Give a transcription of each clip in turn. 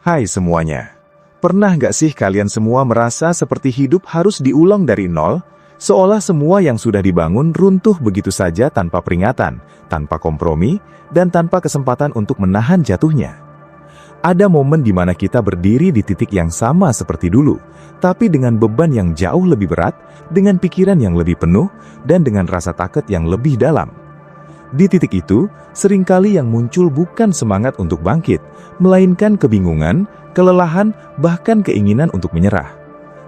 Hai semuanya. Pernah nggak sih kalian semua merasa seperti hidup harus diulang dari nol? Seolah semua yang sudah dibangun runtuh begitu saja tanpa peringatan, tanpa kompromi, dan tanpa kesempatan untuk menahan jatuhnya. Ada momen di mana kita berdiri di titik yang sama seperti dulu, tapi dengan beban yang jauh lebih berat, dengan pikiran yang lebih penuh, dan dengan rasa takut yang lebih dalam. Di titik itu, seringkali yang muncul bukan semangat untuk bangkit, melainkan kebingungan, kelelahan, bahkan keinginan untuk menyerah.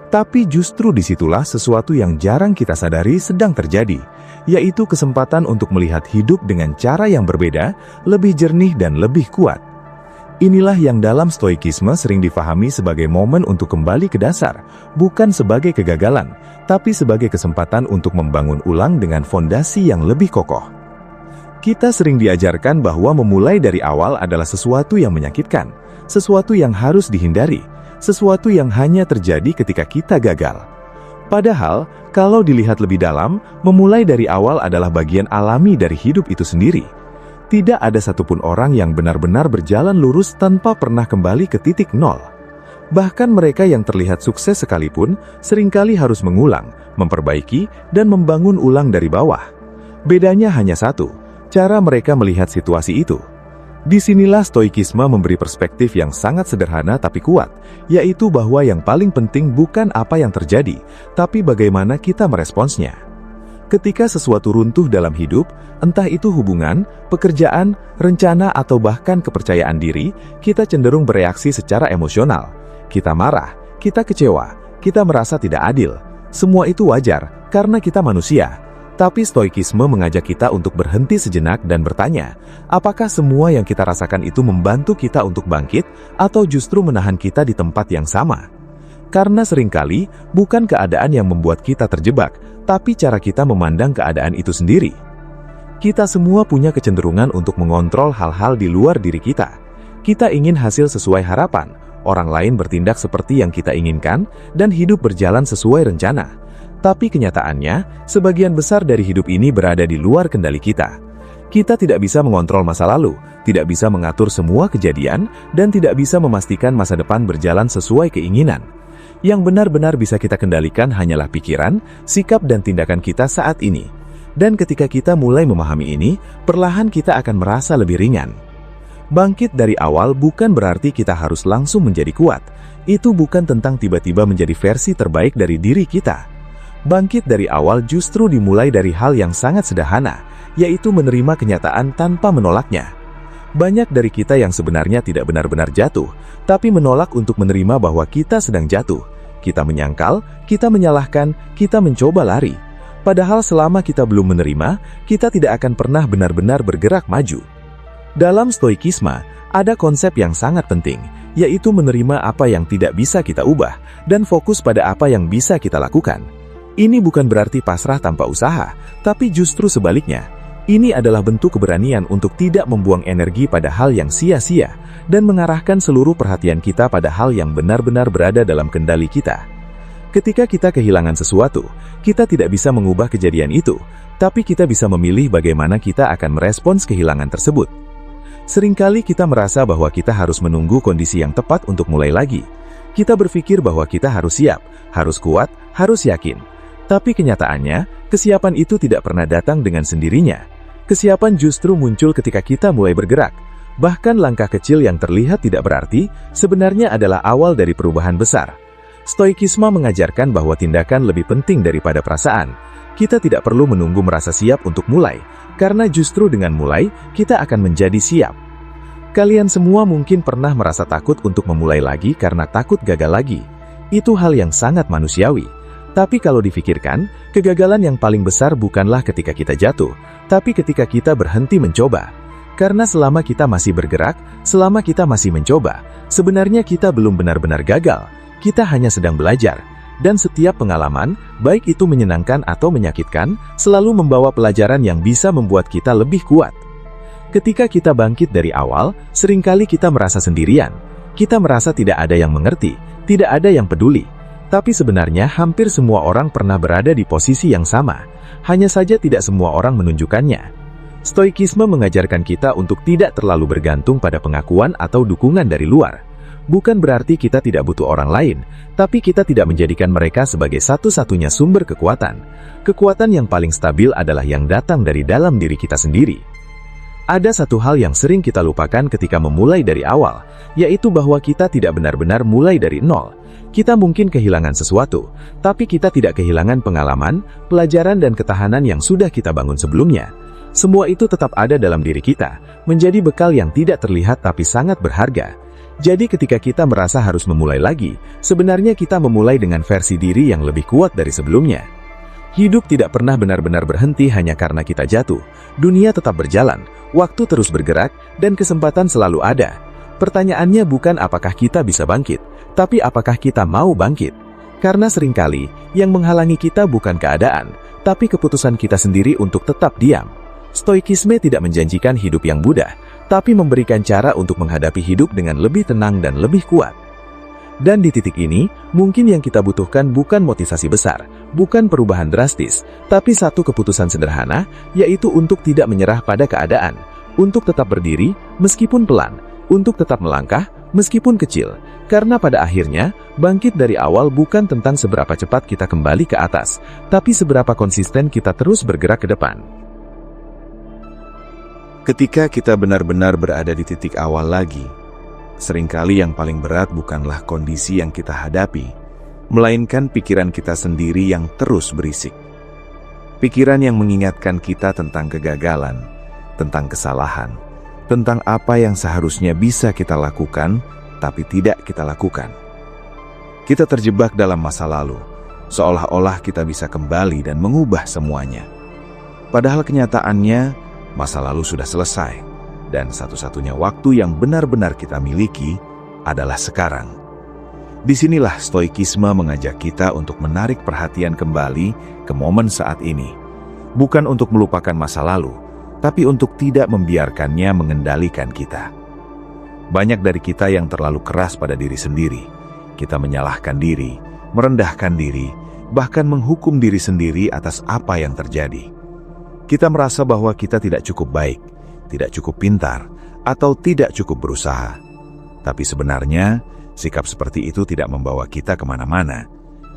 Tapi justru disitulah sesuatu yang jarang kita sadari sedang terjadi, yaitu kesempatan untuk melihat hidup dengan cara yang berbeda, lebih jernih dan lebih kuat. Inilah yang dalam stoikisme sering difahami sebagai momen untuk kembali ke dasar, bukan sebagai kegagalan, tapi sebagai kesempatan untuk membangun ulang dengan fondasi yang lebih kokoh. Kita sering diajarkan bahwa memulai dari awal adalah sesuatu yang menyakitkan, sesuatu yang harus dihindari, sesuatu yang hanya terjadi ketika kita gagal. Padahal, kalau dilihat lebih dalam, memulai dari awal adalah bagian alami dari hidup itu sendiri. Tidak ada satupun orang yang benar-benar berjalan lurus tanpa pernah kembali ke titik nol. Bahkan mereka yang terlihat sukses sekalipun, seringkali harus mengulang, memperbaiki, dan membangun ulang dari bawah. Bedanya hanya satu, cara mereka melihat situasi itu. Disinilah stoikisme memberi perspektif yang sangat sederhana tapi kuat, yaitu bahwa yang paling penting bukan apa yang terjadi, tapi bagaimana kita meresponsnya. Ketika sesuatu runtuh dalam hidup, entah itu hubungan, pekerjaan, rencana, atau bahkan kepercayaan diri, kita cenderung bereaksi secara emosional. Kita marah, kita kecewa, kita merasa tidak adil. Semua itu wajar, karena kita manusia. Tapi stoikisme mengajak kita untuk berhenti sejenak dan bertanya, apakah semua yang kita rasakan itu membantu kita untuk bangkit, atau justru menahan kita di tempat yang sama? Karena seringkali, bukan keadaan yang membuat kita terjebak, tapi cara kita memandang keadaan itu sendiri. Kita semua punya kecenderungan untuk mengontrol hal-hal di luar diri kita. Kita ingin hasil sesuai harapan, orang lain bertindak seperti yang kita inginkan, dan hidup berjalan sesuai rencana. Tapi kenyataannya, sebagian besar dari hidup ini berada di luar kendali kita. Kita tidak bisa mengontrol masa lalu, tidak bisa mengatur semua kejadian, dan tidak bisa memastikan masa depan berjalan sesuai keinginan. Yang benar-benar bisa kita kendalikan hanyalah pikiran, sikap dan tindakan kita saat ini. Dan ketika kita mulai memahami ini, perlahan kita akan merasa lebih ringan. Bangkit dari awal bukan berarti kita harus langsung menjadi kuat. Itu bukan tentang tiba-tiba menjadi versi terbaik dari diri kita. Bangkit dari awal justru dimulai dari hal yang sangat sederhana, yaitu menerima kenyataan tanpa menolaknya. Banyak dari kita yang sebenarnya tidak benar-benar jatuh, tapi menolak untuk menerima bahwa kita sedang jatuh. Kita menyangkal, kita menyalahkan, kita mencoba lari. Padahal selama kita belum menerima, kita tidak akan pernah benar-benar bergerak maju. Dalam stoikisme, ada konsep yang sangat penting, yaitu menerima apa yang tidak bisa kita ubah, dan fokus pada apa yang bisa kita lakukan. Ini bukan berarti pasrah tanpa usaha, tapi justru sebaliknya. Ini adalah bentuk keberanian untuk tidak membuang energi pada hal yang sia-sia, dan mengarahkan seluruh perhatian kita pada hal yang benar-benar berada dalam kendali kita. Ketika kita kehilangan sesuatu, kita tidak bisa mengubah kejadian itu, tapi kita bisa memilih bagaimana kita akan merespons kehilangan tersebut. Seringkali kita merasa bahwa kita harus menunggu kondisi yang tepat untuk mulai lagi. Kita berpikir bahwa kita harus siap, harus kuat, harus yakin. Tapi kenyataannya, kesiapan itu tidak pernah datang dengan sendirinya. Kesiapan justru muncul ketika kita mulai bergerak. Bahkan langkah kecil yang terlihat tidak berarti, sebenarnya adalah awal dari perubahan besar. Stoikisme mengajarkan bahwa tindakan lebih penting daripada perasaan. Kita tidak perlu menunggu merasa siap untuk mulai, karena justru dengan mulai, kita akan menjadi siap. Kalian semua mungkin pernah merasa takut untuk memulai lagi karena takut gagal lagi. Itu hal yang sangat manusiawi. Tapi kalau difikirkan, kegagalan yang paling besar bukanlah ketika kita jatuh, tapi ketika kita berhenti mencoba. Karena selama kita masih bergerak, selama kita masih mencoba, sebenarnya kita belum benar-benar gagal. Kita hanya sedang belajar. Dan setiap pengalaman, baik itu menyenangkan atau menyakitkan, selalu membawa pelajaran yang bisa membuat kita lebih kuat. Ketika kita bangkit dari awal, seringkali kita merasa sendirian. Kita merasa tidak ada yang mengerti, tidak ada yang peduli. Tapi sebenarnya hampir semua orang pernah berada di posisi yang sama. Hanya saja tidak semua orang menunjukkannya. Stoikisme mengajarkan kita untuk tidak terlalu bergantung pada pengakuan atau dukungan dari luar. Bukan berarti kita tidak butuh orang lain, tapi kita tidak menjadikan mereka sebagai satu-satunya sumber kekuatan. Kekuatan yang paling stabil adalah yang datang dari dalam diri kita sendiri. Ada satu hal yang sering kita lupakan ketika memulai dari awal, yaitu bahwa kita tidak benar-benar mulai dari nol. Kita mungkin kehilangan sesuatu, tapi kita tidak kehilangan pengalaman, pelajaran dan ketahanan yang sudah kita bangun sebelumnya. Semua itu tetap ada dalam diri kita, menjadi bekal yang tidak terlihat tapi sangat berharga. Jadi ketika kita merasa harus memulai lagi, sebenarnya kita memulai dengan versi diri yang lebih kuat dari sebelumnya. Hidup tidak pernah benar-benar berhenti hanya karena kita jatuh. Dunia tetap berjalan, waktu terus bergerak, dan kesempatan selalu ada. Pertanyaannya bukan apakah kita bisa bangkit, tapi apakah kita mau bangkit. Karena seringkali, yang menghalangi kita bukan keadaan, tapi keputusan kita sendiri untuk tetap diam. Stoikisme tidak menjanjikan hidup yang mudah, tapi memberikan cara untuk menghadapi hidup dengan lebih tenang dan lebih kuat. Dan di titik ini, mungkin yang kita butuhkan bukan motivasi besar, bukan perubahan drastis, tapi satu keputusan sederhana, yaitu untuk tidak menyerah pada keadaan, untuk tetap berdiri, meskipun pelan, untuk tetap melangkah, meskipun kecil, karena pada akhirnya, bangkit dari awal bukan tentang seberapa cepat kita kembali ke atas, tapi seberapa konsisten kita terus bergerak ke depan. Ketika kita benar-benar berada di titik awal lagi, seringkali yang paling berat bukanlah kondisi yang kita hadapi, melainkan pikiran kita sendiri yang terus berisik. Pikiran yang mengingatkan kita tentang kegagalan, tentang kesalahan, tentang apa yang seharusnya bisa kita lakukan, tapi tidak kita lakukan. Kita terjebak dalam masa lalu, seolah-olah kita bisa kembali dan mengubah semuanya. Padahal kenyataannya, masa lalu sudah selesai, dan satu-satunya waktu yang benar-benar kita miliki adalah sekarang. Disinilah stoikisme mengajak kita untuk menarik perhatian kembali ke momen saat ini. Bukan untuk melupakan masa lalu, tapi untuk tidak membiarkannya mengendalikan kita. Banyak dari kita yang terlalu keras pada diri sendiri. Kita menyalahkan diri, merendahkan diri, bahkan menghukum diri sendiri atas apa yang terjadi. Kita merasa bahwa kita tidak cukup baik, tidak cukup pintar, atau tidak cukup berusaha. Tapi sebenarnya, sikap seperti itu tidak membawa kita kemana-mana.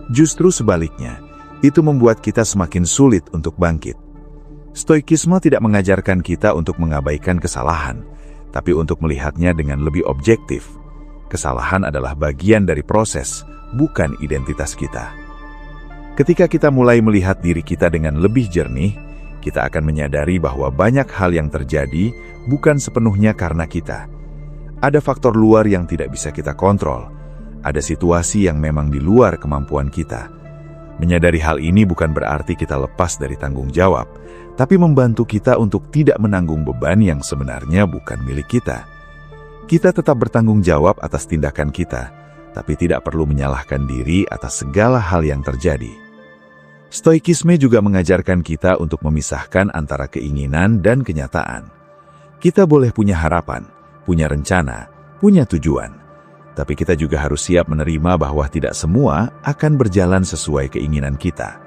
Justru sebaliknya, itu membuat kita semakin sulit untuk bangkit. Stoikisme tidak mengajarkan kita untuk mengabaikan kesalahan, tapi untuk melihatnya dengan lebih objektif. Kesalahan adalah bagian dari proses, bukan identitas kita. Ketika kita mulai melihat diri kita dengan lebih jernih, kita akan menyadari bahwa banyak hal yang terjadi bukan sepenuhnya karena kita. Ada faktor luar yang tidak bisa kita kontrol. Ada situasi yang memang di luar kemampuan kita. Menyadari hal ini bukan berarti kita lepas dari tanggung jawab, tapi membantu kita untuk tidak menanggung beban yang sebenarnya bukan milik kita. Kita tetap bertanggung jawab atas tindakan kita, tapi tidak perlu menyalahkan diri atas segala hal yang terjadi. Stoikisme juga mengajarkan kita untuk memisahkan antara keinginan dan kenyataan. Kita boleh punya harapan, punya rencana, punya tujuan. Tapi kita juga harus siap menerima bahwa tidak semua akan berjalan sesuai keinginan kita.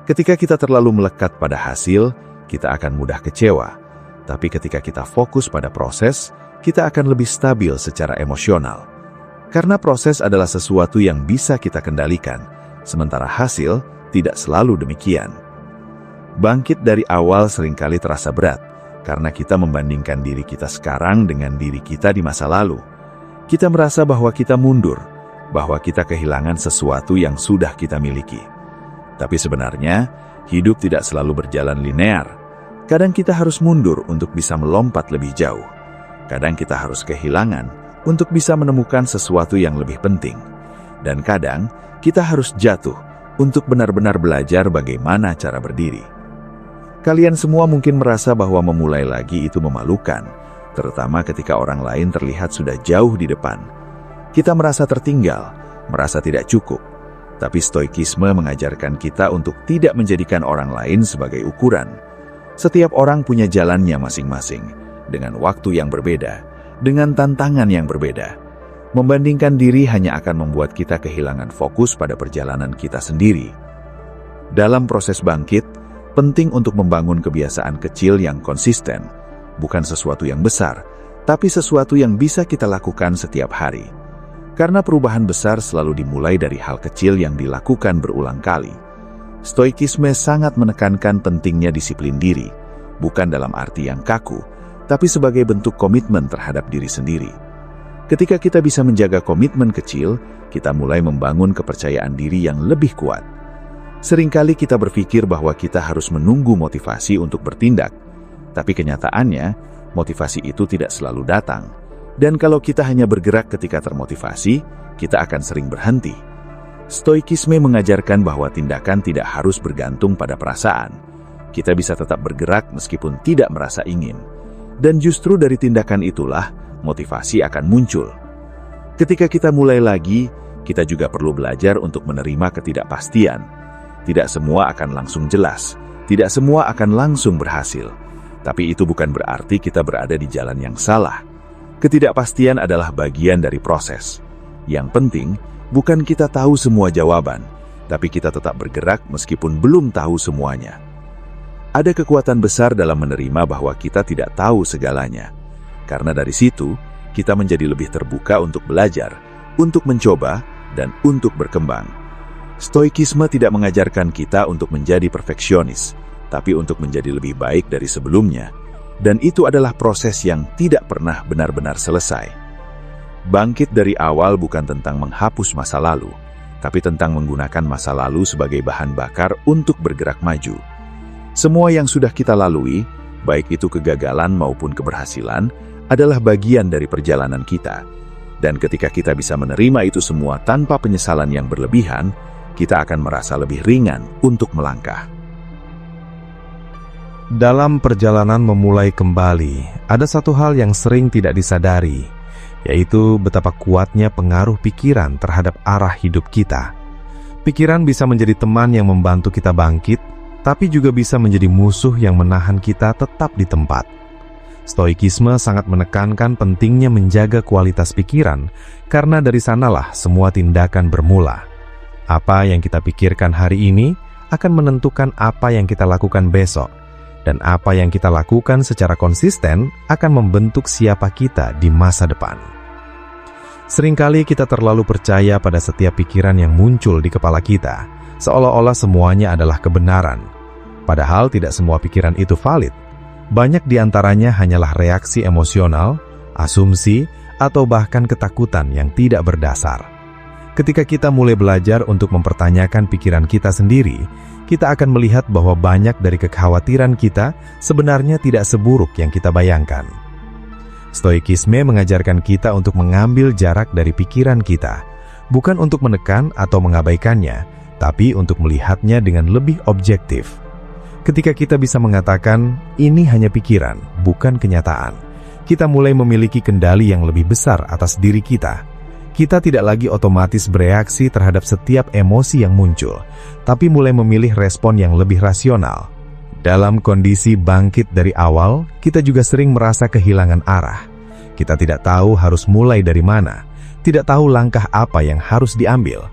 Ketika kita terlalu melekat pada hasil, kita akan mudah kecewa. Tapi ketika kita fokus pada proses, kita akan lebih stabil secara emosional. Karena proses adalah sesuatu yang bisa kita kendalikan, sementara hasil tidak selalu demikian. Bangkit dari awal seringkali terasa berat, karena kita membandingkan diri kita sekarang dengan diri kita di masa lalu. Kita merasa bahwa kita mundur, bahwa kita kehilangan sesuatu yang sudah kita miliki. Tapi sebenarnya, hidup tidak selalu berjalan linear. Kadang kita harus mundur untuk bisa melompat lebih jauh. Kadang kita harus kehilangan untuk bisa menemukan sesuatu yang lebih penting. Dan kadang, kita harus jatuh untuk benar-benar belajar bagaimana cara berdiri. Kalian semua mungkin merasa bahwa memulai lagi itu memalukan, terutama ketika orang lain terlihat sudah jauh di depan. Kita merasa tertinggal, merasa tidak cukup. Tapi stoikisme mengajarkan kita untuk tidak menjadikan orang lain sebagai ukuran. Setiap orang punya jalannya masing-masing, dengan waktu yang berbeda, dengan tantangan yang berbeda. Membandingkan diri hanya akan membuat kita kehilangan fokus pada perjalanan kita sendiri. Dalam proses bangkit, penting untuk membangun kebiasaan kecil yang konsisten, bukan sesuatu yang besar, tapi sesuatu yang bisa kita lakukan setiap hari. Karena perubahan besar selalu dimulai dari hal kecil yang dilakukan berulang kali. Stoikisme sangat menekankan pentingnya disiplin diri, bukan dalam arti yang kaku, tapi sebagai bentuk komitmen terhadap diri sendiri. Ketika kita bisa menjaga komitmen kecil, kita mulai membangun kepercayaan diri yang lebih kuat. Seringkali kita berpikir bahwa kita harus menunggu motivasi untuk bertindak, tapi kenyataannya, motivasi itu tidak selalu datang. Dan kalau kita hanya bergerak ketika termotivasi, kita akan sering berhenti. Stoikisme mengajarkan bahwa tindakan tidak harus bergantung pada perasaan. Kita bisa tetap bergerak meskipun tidak merasa ingin. Dan justru dari tindakan itulah, motivasi akan muncul. Ketika kita mulai lagi, kita juga perlu belajar untuk menerima ketidakpastian. Tidak semua akan langsung jelas, tidak semua akan langsung berhasil. Tapi itu bukan berarti kita berada di jalan yang salah. Ketidakpastian adalah bagian dari proses. Yang penting, bukan kita tahu semua jawaban, tapi kita tetap bergerak meskipun belum tahu semuanya. Ada kekuatan besar dalam menerima bahwa kita tidak tahu segalanya. Karena dari situ, kita menjadi lebih terbuka untuk belajar, untuk mencoba, dan untuk berkembang. Stoikisme tidak mengajarkan kita untuk menjadi perfeksionis, tapi untuk menjadi lebih baik dari sebelumnya. Dan itu adalah proses yang tidak pernah benar-benar selesai. Bangkit dari awal bukan tentang menghapus masa lalu, tapi tentang menggunakan masa lalu sebagai bahan bakar untuk bergerak maju. Semua yang sudah kita lalui, baik itu kegagalan maupun keberhasilan, adalah bagian dari perjalanan kita. Dan ketika kita bisa menerima itu semua tanpa penyesalan yang berlebihan, kita akan merasa lebih ringan untuk melangkah. Dalam perjalanan memulai kembali, ada satu hal yang sering tidak disadari, yaitu betapa kuatnya pengaruh pikiran terhadap arah hidup kita. Pikiran bisa menjadi teman yang membantu kita bangkit, tapi juga bisa menjadi musuh yang menahan kita tetap di tempat. Stoikisme sangat menekankan pentingnya menjaga kualitas pikiran, karena dari sanalah semua tindakan bermula. Apa yang kita pikirkan hari ini akan menentukan apa yang kita lakukan besok, dan apa yang kita lakukan secara konsisten akan membentuk siapa kita di masa depan. Seringkali kita terlalu percaya pada setiap pikiran yang muncul di kepala kita, seolah-olah semuanya adalah kebenaran. Padahal tidak semua pikiran itu valid. Banyak di antaranya hanyalah reaksi emosional, asumsi, atau bahkan ketakutan yang tidak berdasar. Ketika kita mulai belajar untuk mempertanyakan pikiran kita sendiri, kita akan melihat bahwa banyak dari kekhawatiran kita sebenarnya tidak seburuk yang kita bayangkan. Stoikisme mengajarkan kita untuk mengambil jarak dari pikiran kita, bukan untuk menekan atau mengabaikannya, tapi untuk melihatnya dengan lebih objektif. Ketika kita bisa mengatakan, ini hanya pikiran, bukan kenyataan, kita mulai memiliki kendali yang lebih besar atas diri kita. Kita tidak lagi otomatis bereaksi terhadap setiap emosi yang muncul, tapi mulai memilih respon yang lebih rasional. Dalam kondisi bangkit dari awal, kita juga sering merasa kehilangan arah. Kita tidak tahu harus mulai dari mana, tidak tahu langkah apa yang harus diambil.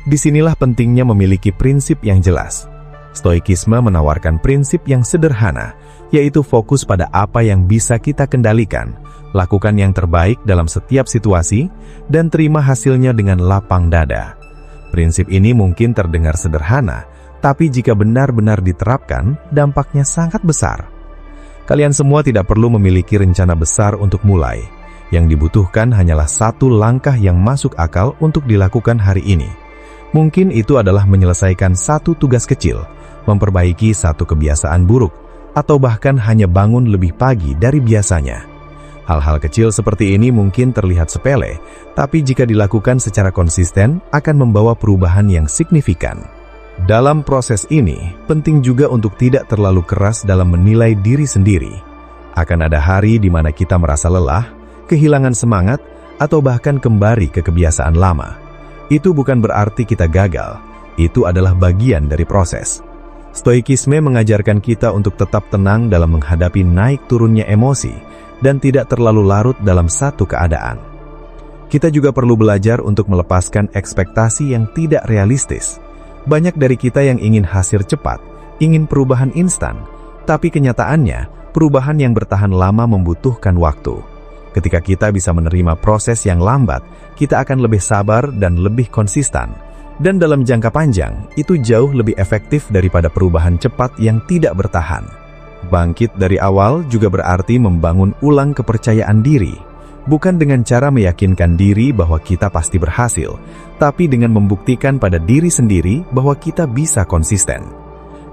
Disinilah pentingnya memiliki prinsip yang jelas. Stoikisme menawarkan prinsip yang sederhana, yaitu fokus pada apa yang bisa kita kendalikan, lakukan yang terbaik dalam setiap situasi, dan terima hasilnya dengan lapang dada. Prinsip ini mungkin terdengar sederhana, tapi jika benar-benar diterapkan, dampaknya sangat besar. Kalian semua tidak perlu memiliki rencana besar untuk mulai. Yang dibutuhkan hanyalah satu langkah yang masuk akal untuk dilakukan hari ini. Mungkin itu adalah menyelesaikan satu tugas kecil, memperbaiki satu kebiasaan buruk, atau bahkan hanya bangun lebih pagi dari biasanya. Hal-hal kecil seperti ini mungkin terlihat sepele, tapi jika dilakukan secara konsisten akan membawa perubahan yang signifikan. Dalam proses ini, penting juga untuk tidak terlalu keras dalam menilai diri sendiri. Akan ada hari di mana kita merasa lelah, kehilangan semangat, atau bahkan kembali ke kebiasaan lama. Itu bukan berarti kita gagal, itu adalah bagian dari proses. Stoikisme mengajarkan kita untuk tetap tenang dalam menghadapi naik turunnya emosi dan tidak terlalu larut dalam satu keadaan. Kita juga perlu belajar untuk melepaskan ekspektasi yang tidak realistis. Banyak dari kita yang ingin hasil cepat, ingin perubahan instan, tapi kenyataannya, perubahan yang bertahan lama membutuhkan waktu. Ketika kita bisa menerima proses yang lambat, kita akan lebih sabar dan lebih konsisten. Dan dalam jangka panjang, itu jauh lebih efektif daripada perubahan cepat yang tidak bertahan. Bangkit dari awal juga berarti membangun ulang kepercayaan diri. Bukan dengan cara meyakinkan diri bahwa kita pasti berhasil, tapi dengan membuktikan pada diri sendiri bahwa kita bisa konsisten.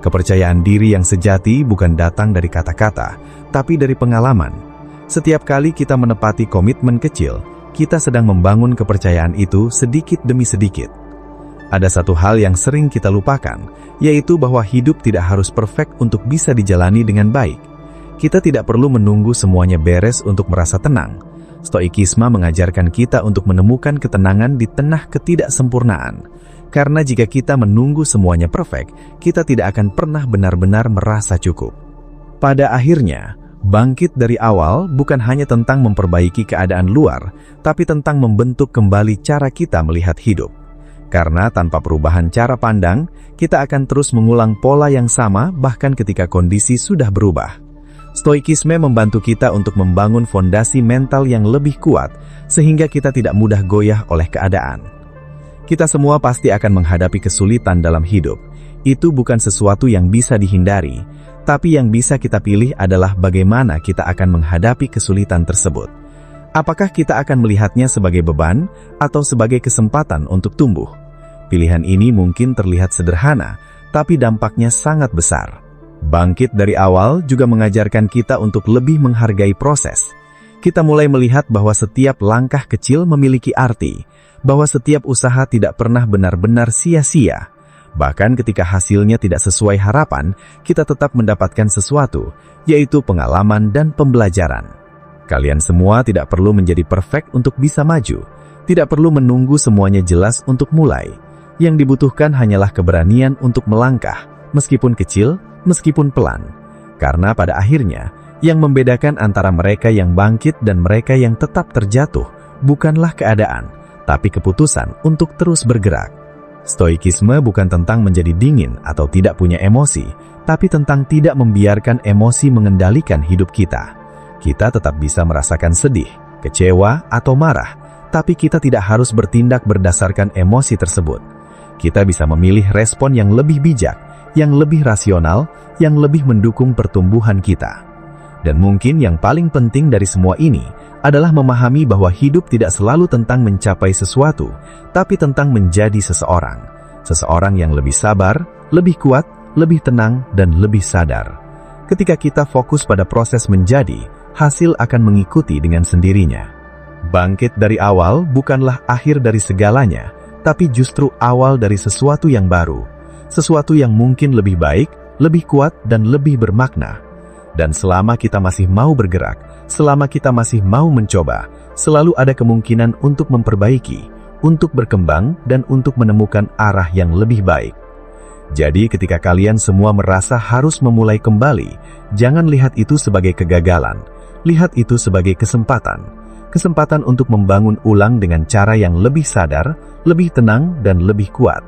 Kepercayaan diri yang sejati bukan datang dari kata-kata, tapi dari pengalaman. Setiap kali kita menepati komitmen kecil, kita sedang membangun kepercayaan itu sedikit demi sedikit. Ada satu hal yang sering kita lupakan, yaitu bahwa hidup tidak harus perfect untuk bisa dijalani dengan baik. Kita tidak perlu menunggu semuanya beres untuk merasa tenang. Stoikisme mengajarkan kita untuk menemukan ketenangan di tengah ketidaksempurnaan. Karena jika kita menunggu semuanya perfect, kita tidak akan pernah benar-benar merasa cukup. Pada akhirnya, bangkit dari awal bukan hanya tentang memperbaiki keadaan luar, tapi tentang membentuk kembali cara kita melihat hidup. Karena tanpa perubahan cara pandang, kita akan terus mengulang pola yang sama bahkan ketika kondisi sudah berubah. Stoikisme membantu kita untuk membangun fondasi mental yang lebih kuat, sehingga kita tidak mudah goyah oleh keadaan. Kita semua pasti akan menghadapi kesulitan dalam hidup. Itu bukan sesuatu yang bisa dihindari, tapi yang bisa kita pilih adalah bagaimana kita akan menghadapi kesulitan tersebut. Apakah kita akan melihatnya sebagai beban atau sebagai kesempatan untuk tumbuh? Pilihan ini mungkin terlihat sederhana, tapi dampaknya sangat besar. Bangkit dari awal juga mengajarkan kita untuk lebih menghargai proses. Kita mulai melihat bahwa setiap langkah kecil memiliki arti, bahwa setiap usaha tidak pernah benar-benar sia-sia. Bahkan ketika hasilnya tidak sesuai harapan, kita tetap mendapatkan sesuatu, yaitu pengalaman dan pembelajaran. Kalian semua tidak perlu menjadi perfect untuk bisa maju, tidak perlu menunggu semuanya jelas untuk mulai. Yang dibutuhkan hanyalah keberanian untuk melangkah, meskipun kecil, meskipun pelan. Karena pada akhirnya, yang membedakan antara mereka yang bangkit dan mereka yang tetap terjatuh, bukanlah keadaan, tapi keputusan untuk terus bergerak. Stoikisme bukan tentang menjadi dingin atau tidak punya emosi, tapi tentang tidak membiarkan emosi mengendalikan hidup kita. Kita tetap bisa merasakan sedih, kecewa, atau marah, tapi kita tidak harus bertindak berdasarkan emosi tersebut. Kita bisa memilih respon yang lebih bijak, yang lebih rasional, yang lebih mendukung pertumbuhan kita. Dan mungkin yang paling penting dari semua ini adalah memahami bahwa hidup tidak selalu tentang mencapai sesuatu, tapi tentang menjadi seseorang. Seseorang yang lebih sabar, lebih kuat, lebih tenang, dan lebih sadar. Ketika kita fokus pada proses menjadi, hasil akan mengikuti dengan sendirinya. Bangkit dari awal bukanlah akhir dari segalanya, tapi justru awal dari sesuatu yang baru. Sesuatu yang mungkin lebih baik, lebih kuat, dan lebih bermakna. Dan selama kita masih mau bergerak, selama kita masih mau mencoba, selalu ada kemungkinan untuk memperbaiki, untuk berkembang, dan untuk menemukan arah yang lebih baik. Jadi ketika kalian semua merasa harus memulai kembali, jangan lihat itu sebagai kegagalan. Lihat itu sebagai kesempatan. Kesempatan untuk membangun ulang dengan cara yang lebih sadar, lebih tenang, dan lebih kuat.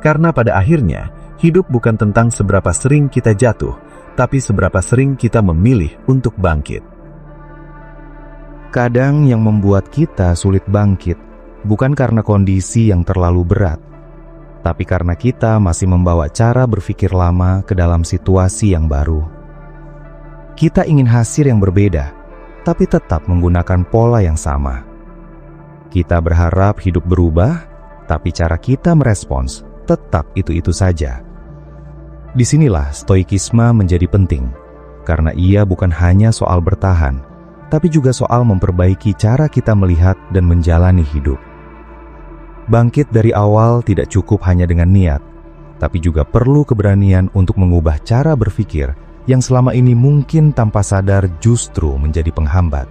Karena pada akhirnya, hidup bukan tentang seberapa sering kita jatuh, tapi seberapa sering kita memilih untuk bangkit. Kadang yang membuat kita sulit bangkit bukan karena kondisi yang terlalu berat, tapi karena kita masih membawa cara berpikir lama ke dalam situasi yang baru. Kita ingin hasil yang berbeda, tapi tetap menggunakan pola yang sama. Kita berharap hidup berubah, tapi cara kita merespons tetap itu-itu saja. Disinilah stoikisme menjadi penting, karena ia bukan hanya soal bertahan, tapi juga soal memperbaiki cara kita melihat dan menjalani hidup. Bangkit dari awal tidak cukup hanya dengan niat, tapi juga perlu keberanian untuk mengubah cara berpikir yang selama ini mungkin tanpa sadar justru menjadi penghambat.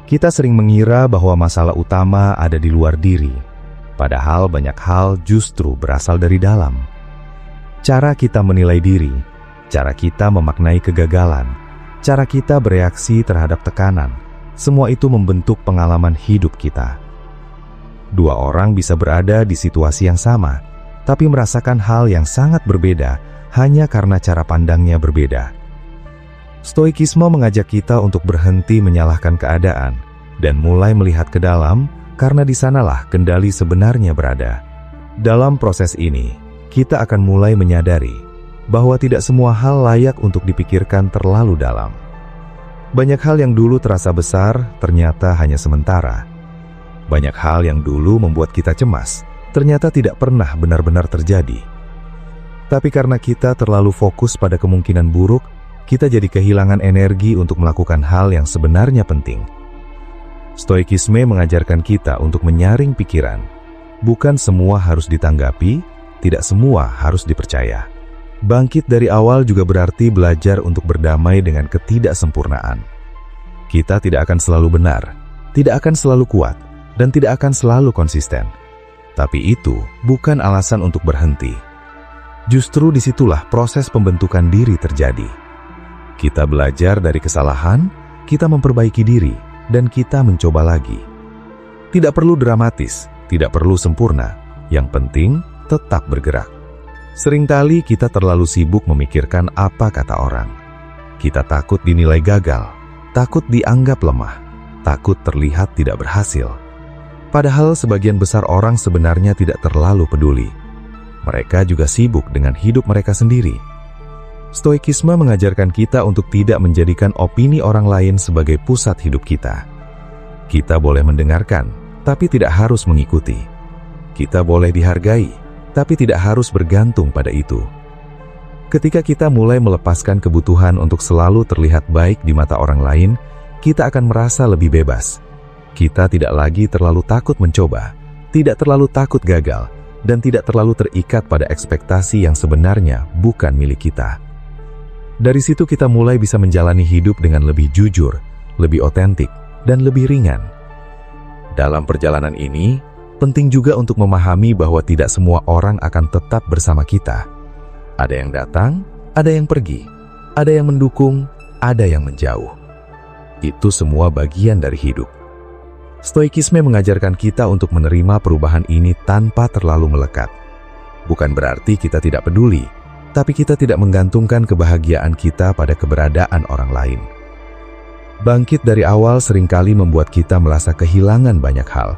Kita sering mengira bahwa masalah utama ada di luar diri, padahal banyak hal justru berasal dari dalam. Cara kita menilai diri, cara kita memaknai kegagalan, cara kita bereaksi terhadap tekanan, semua itu membentuk pengalaman hidup kita. Dua orang bisa berada di situasi yang sama, tapi merasakan hal yang sangat berbeda hanya karena cara pandangnya berbeda. Stoikisme mengajak kita untuk berhenti menyalahkan keadaan dan mulai melihat ke dalam, karena di sanalah kendali sebenarnya berada. Dalam proses ini, kita akan mulai menyadari bahwa tidak semua hal layak untuk dipikirkan terlalu dalam. Banyak hal yang dulu terasa besar, ternyata hanya sementara. Banyak hal yang dulu membuat kita cemas, ternyata tidak pernah benar-benar terjadi. Tapi karena kita terlalu fokus pada kemungkinan buruk, kita jadi kehilangan energi untuk melakukan hal yang sebenarnya penting. Stoikisme mengajarkan kita untuk menyaring pikiran. Bukan semua harus ditanggapi, tidak semua harus dipercaya. Bangkit dari awal juga berarti belajar untuk berdamai dengan ketidaksempurnaan. Kita tidak akan selalu benar, tidak akan selalu kuat, dan tidak akan selalu konsisten. Tapi itu bukan alasan untuk berhenti. Justru disitulah proses pembentukan diri terjadi. Kita belajar dari kesalahan, kita memperbaiki diri, dan kita mencoba lagi. Tidak perlu dramatis, tidak perlu sempurna. Yang penting, tetap bergerak. Seringkali kita terlalu sibuk memikirkan apa kata orang. Kita takut dinilai gagal, takut dianggap lemah, takut terlihat tidak berhasil. Padahal sebagian besar orang sebenarnya tidak terlalu peduli. Mereka juga sibuk dengan hidup mereka sendiri. Stoikisme mengajarkan kita untuk tidak menjadikan opini orang lain sebagai pusat hidup kita. Kita boleh mendengarkan, tapi tidak harus mengikuti. Kita boleh dihargai, tapi tidak harus bergantung pada itu. Ketika kita mulai melepaskan kebutuhan untuk selalu terlihat baik di mata orang lain, kita akan merasa lebih bebas. Kita tidak lagi terlalu takut mencoba, tidak terlalu takut gagal, dan tidak terlalu terikat pada ekspektasi yang sebenarnya bukan milik kita. Dari situ kita mulai bisa menjalani hidup dengan lebih jujur, lebih otentik, dan lebih ringan. Dalam perjalanan ini, penting juga untuk memahami bahwa tidak semua orang akan tetap bersama kita. Ada yang datang, ada yang pergi, ada yang mendukung, ada yang menjauh. Itu semua bagian dari hidup. Stoikisme mengajarkan kita untuk menerima perubahan ini tanpa terlalu melekat. Bukan berarti kita tidak peduli, tapi kita tidak menggantungkan kebahagiaan kita pada keberadaan orang lain. Bangkit dari awal seringkali membuat kita merasa kehilangan banyak hal.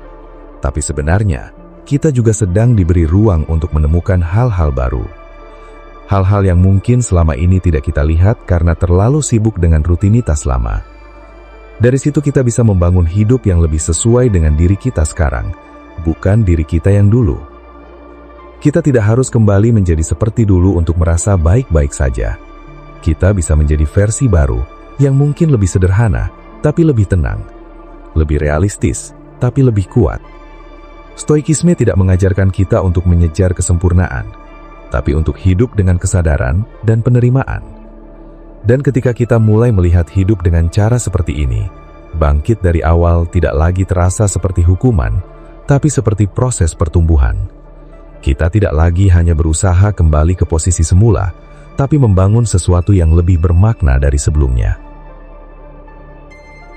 Tapi sebenarnya, kita juga sedang diberi ruang untuk menemukan hal-hal baru. Hal-hal yang mungkin selama ini tidak kita lihat karena terlalu sibuk dengan rutinitas lama. Dari situ kita bisa membangun hidup yang lebih sesuai dengan diri kita sekarang, bukan diri kita yang dulu. Kita tidak harus kembali menjadi seperti dulu untuk merasa baik-baik saja. Kita bisa menjadi versi baru yang mungkin lebih sederhana, tapi lebih tenang. Lebih realistis, tapi lebih kuat. Stoikisme tidak mengajarkan kita untuk mengejar kesempurnaan, tapi untuk hidup dengan kesadaran dan penerimaan. Dan ketika kita mulai melihat hidup dengan cara seperti ini, bangkit dari awal tidak lagi terasa seperti hukuman, tapi seperti proses pertumbuhan. Kita tidak lagi hanya berusaha kembali ke posisi semula, tapi membangun sesuatu yang lebih bermakna dari sebelumnya.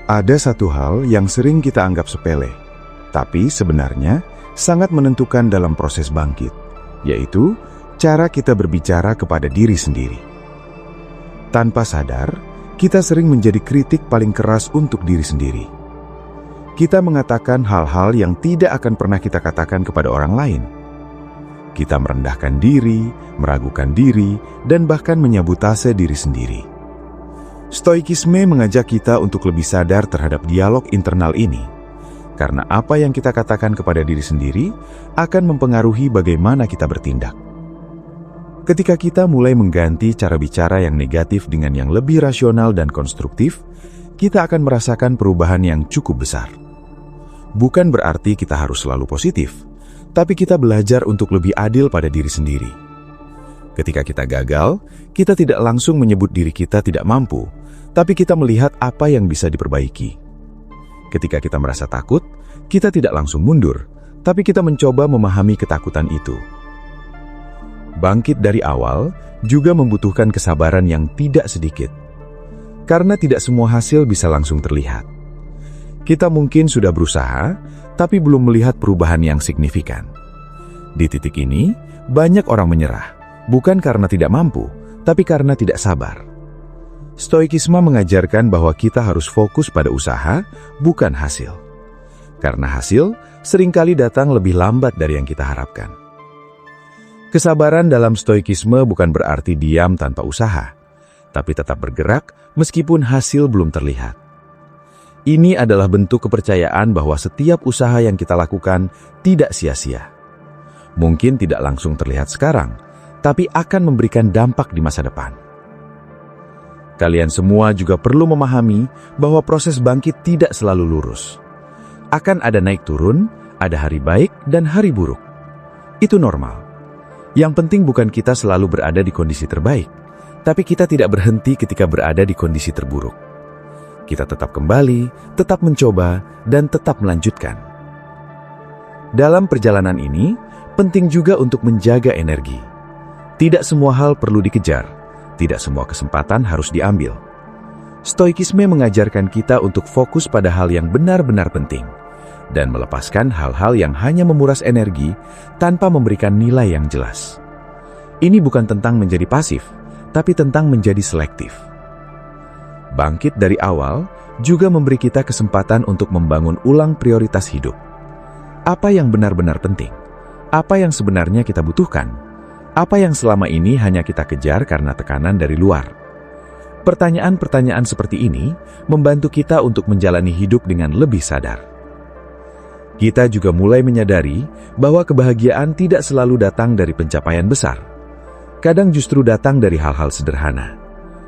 Ada satu hal yang sering kita anggap sepele, tapi sebenarnya sangat menentukan dalam proses bangkit, yaitu cara kita berbicara kepada diri sendiri. Tanpa sadar, kita sering menjadi kritik paling keras untuk diri sendiri. Kita mengatakan hal-hal yang tidak akan pernah kita katakan kepada orang lain. Kita merendahkan diri, meragukan diri, dan bahkan menyabotase diri sendiri. Stoikisme mengajak kita untuk lebih sadar terhadap dialog internal ini, karena apa yang kita katakan kepada diri sendiri akan mempengaruhi bagaimana kita bertindak. Ketika kita mulai mengganti cara bicara yang negatif dengan yang lebih rasional dan konstruktif, kita akan merasakan perubahan yang cukup besar. Bukan berarti kita harus selalu positif, tapi kita belajar untuk lebih adil pada diri sendiri. Ketika kita gagal, kita tidak langsung menyebut diri kita tidak mampu, tapi kita melihat apa yang bisa diperbaiki. Ketika kita merasa takut, kita tidak langsung mundur, tapi kita mencoba memahami ketakutan itu. Bangkit dari awal juga membutuhkan kesabaran yang tidak sedikit, karena tidak semua hasil bisa langsung terlihat. Kita mungkin sudah berusaha, tapi belum melihat perubahan yang signifikan. Di titik ini, banyak orang menyerah, bukan karena tidak mampu, tapi karena tidak sabar. Stoikisme mengajarkan bahwa kita harus fokus pada usaha, bukan hasil. Karena hasil seringkali datang lebih lambat dari yang kita harapkan. Kesabaran dalam stoikisme bukan berarti diam tanpa usaha, tapi tetap bergerak meskipun hasil belum terlihat. Ini adalah bentuk kepercayaan bahwa setiap usaha yang kita lakukan tidak sia-sia. Mungkin tidak langsung terlihat sekarang, tapi akan memberikan dampak di masa depan. Kalian semua juga perlu memahami bahwa proses bangkit tidak selalu lurus. Akan ada naik turun, ada hari baik dan hari buruk. Itu normal. Yang penting bukan kita selalu berada di kondisi terbaik, tapi kita tidak berhenti ketika berada di kondisi terburuk. Kita tetap kembali, tetap mencoba, dan tetap melanjutkan. Dalam perjalanan ini, penting juga untuk menjaga energi. Tidak semua hal perlu dikejar. Tidak semua kesempatan harus diambil. Stoikisme mengajarkan kita untuk fokus pada hal yang benar-benar penting dan melepaskan hal-hal yang hanya memuras energi tanpa memberikan nilai yang jelas. Ini bukan tentang menjadi pasif, tapi tentang menjadi selektif. Bangkit dari awal juga memberi kita kesempatan untuk membangun ulang prioritas hidup. Apa yang benar-benar penting? Apa yang sebenarnya kita butuhkan? Apa yang selama ini hanya kita kejar karena tekanan dari luar? Pertanyaan-pertanyaan seperti ini membantu kita untuk menjalani hidup dengan lebih sadar. Kita juga mulai menyadari bahwa kebahagiaan tidak selalu datang dari pencapaian besar. Kadang justru datang dari hal-hal sederhana,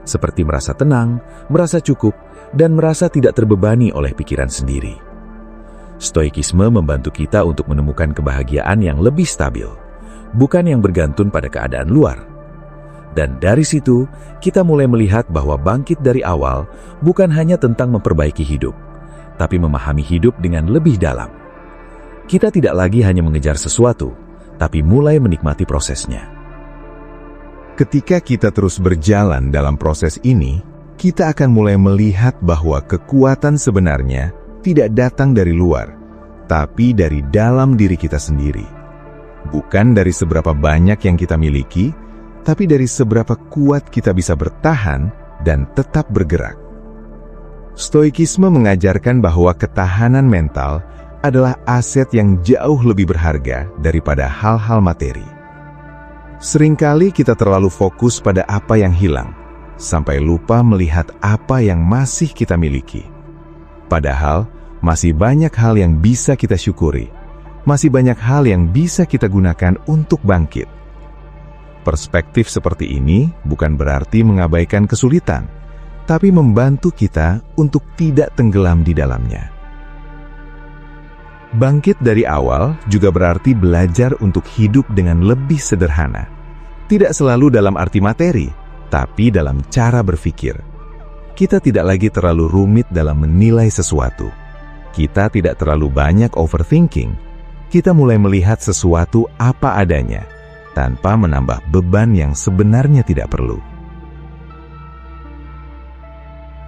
seperti merasa tenang, merasa cukup, dan merasa tidak terbebani oleh pikiran sendiri. Stoikisme membantu kita untuk menemukan kebahagiaan yang lebih stabil, bukan yang bergantung pada keadaan luar. Dan dari situ, kita mulai melihat bahwa bangkit dari awal bukan hanya tentang memperbaiki hidup, tapi memahami hidup dengan lebih dalam. Kita tidak lagi hanya mengejar sesuatu, tapi mulai menikmati prosesnya. Ketika kita terus berjalan dalam proses ini, kita akan mulai melihat bahwa kekuatan sebenarnya tidak datang dari luar, tapi dari dalam diri kita sendiri. Bukan dari seberapa banyak yang kita miliki, tapi dari seberapa kuat kita bisa bertahan dan tetap bergerak. Stoikisme mengajarkan bahwa ketahanan mental adalah aset yang jauh lebih berharga daripada hal-hal materi. Seringkali kita terlalu fokus pada apa yang hilang, sampai lupa melihat apa yang masih kita miliki. Padahal, masih banyak hal yang bisa kita syukuri. Masih banyak hal yang bisa kita gunakan untuk bangkit. Perspektif seperti ini bukan berarti mengabaikan kesulitan, tapi membantu kita untuk tidak tenggelam di dalamnya. Bangkit dari awal juga berarti belajar untuk hidup dengan lebih sederhana. Tidak selalu dalam arti materi, tapi dalam cara berpikir. Kita tidak lagi terlalu rumit dalam menilai sesuatu. Kita tidak terlalu banyak overthinking. Kita mulai melihat sesuatu apa adanya, tanpa menambah beban yang sebenarnya tidak perlu.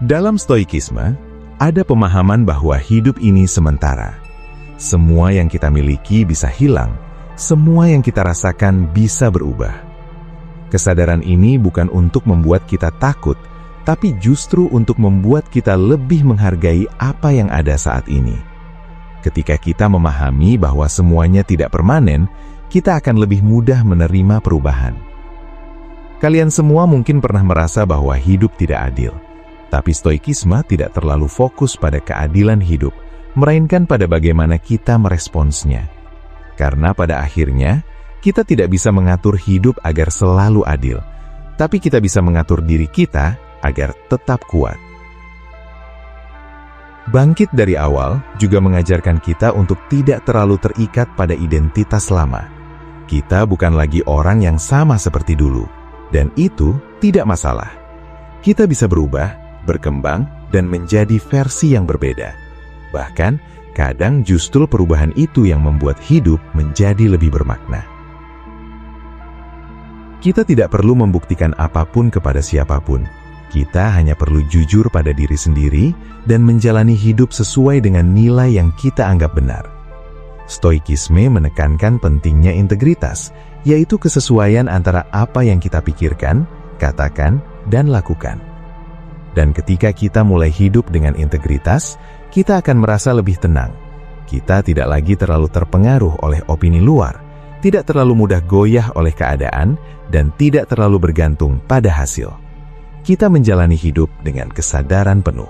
Dalam stoikisme, ada pemahaman bahwa hidup ini sementara. Semua yang kita miliki bisa hilang, semua yang kita rasakan bisa berubah. Kesadaran ini bukan untuk membuat kita takut, tapi justru untuk membuat kita lebih menghargai apa yang ada saat ini. Ketika kita memahami bahwa semuanya tidak permanen, kita akan lebih mudah menerima perubahan. Kalian semua mungkin pernah merasa bahwa hidup tidak adil, tapi stoikisme tidak terlalu fokus pada keadilan hidup, melainkan pada bagaimana kita meresponsnya. Karena pada akhirnya, kita tidak bisa mengatur hidup agar selalu adil, tapi kita bisa mengatur diri kita agar tetap kuat. Bangkit dari awal juga mengajarkan kita untuk tidak terlalu terikat pada identitas lama. Kita bukan lagi orang yang sama seperti dulu, dan itu tidak masalah. Kita bisa berubah, berkembang, dan menjadi versi yang berbeda. Bahkan, kadang justru perubahan itu yang membuat hidup menjadi lebih bermakna. Kita tidak perlu membuktikan apapun kepada siapapun. Kita hanya perlu jujur pada diri sendiri dan menjalani hidup sesuai dengan nilai yang kita anggap benar. Stoikisme menekankan pentingnya integritas, yaitu kesesuaian antara apa yang kita pikirkan, katakan, dan lakukan. Dan ketika kita mulai hidup dengan integritas, kita akan merasa lebih tenang. Kita tidak lagi terlalu terpengaruh oleh opini luar, tidak terlalu mudah goyah oleh keadaan, dan tidak terlalu bergantung pada hasil. Kita menjalani hidup dengan kesadaran penuh.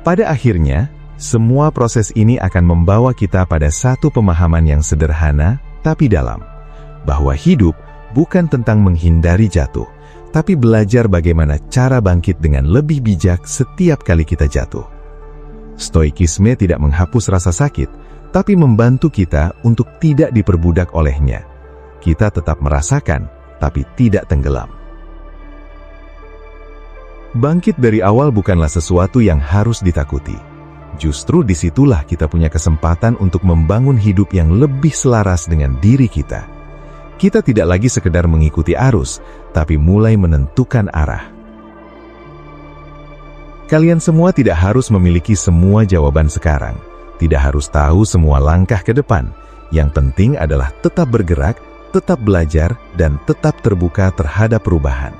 Pada akhirnya, semua proses ini akan membawa kita pada satu pemahaman yang sederhana tapi dalam, bahwa hidup bukan tentang menghindari jatuh, tapi belajar bagaimana cara bangkit dengan lebih bijak setiap kali kita jatuh. Stoikisme tidak menghapus rasa sakit, tapi membantu kita untuk tidak diperbudak olehnya. Kita tetap merasakan, tapi tidak tenggelam. Bangkit dari awal bukanlah sesuatu yang harus ditakuti. Justru disitulah kita punya kesempatan untuk membangun hidup yang lebih selaras dengan diri kita. Kita tidak lagi sekedar mengikuti arus, tapi mulai menentukan arah. Kalian semua tidak harus memiliki semua jawaban sekarang, tidak harus tahu semua langkah ke depan. Yang penting adalah tetap bergerak, tetap belajar, dan tetap terbuka terhadap perubahan.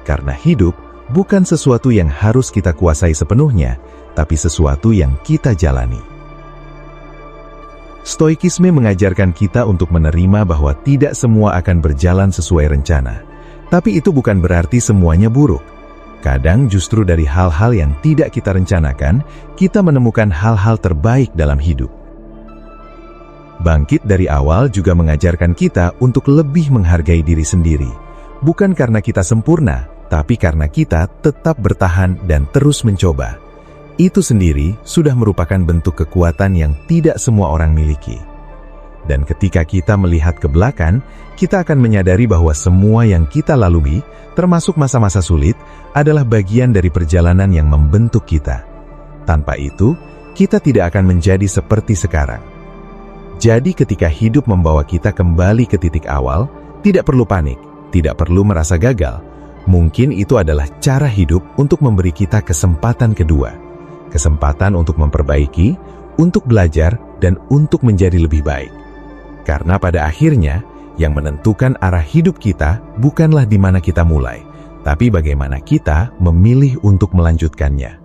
Karena hidup bukan sesuatu yang harus kita kuasai sepenuhnya, tapi sesuatu yang kita jalani. Stoikisme mengajarkan kita untuk menerima bahwa tidak semua akan berjalan sesuai rencana. Tapi itu bukan berarti semuanya buruk. Kadang justru dari hal-hal yang tidak kita rencanakan, kita menemukan hal-hal terbaik dalam hidup. Bangkit dari awal juga mengajarkan kita untuk lebih menghargai diri sendiri. Bukan karena kita sempurna, tapi karena kita tetap bertahan dan terus mencoba. Itu sendiri sudah merupakan bentuk kekuatan yang tidak semua orang miliki. Dan ketika kita melihat ke belakang, kita akan menyadari bahwa semua yang kita lalui, termasuk masa-masa sulit, adalah bagian dari perjalanan yang membentuk kita. Tanpa itu, kita tidak akan menjadi seperti sekarang. Jadi ketika hidup membawa kita kembali ke titik awal, tidak perlu panik, tidak perlu merasa gagal. Mungkin itu adalah cara hidup untuk memberi kita kesempatan kedua. Kesempatan untuk memperbaiki, untuk belajar, dan untuk menjadi lebih baik. Karena pada akhirnya, yang menentukan arah hidup kita bukanlah di mana kita mulai, tapi bagaimana kita memilih untuk melanjutkannya.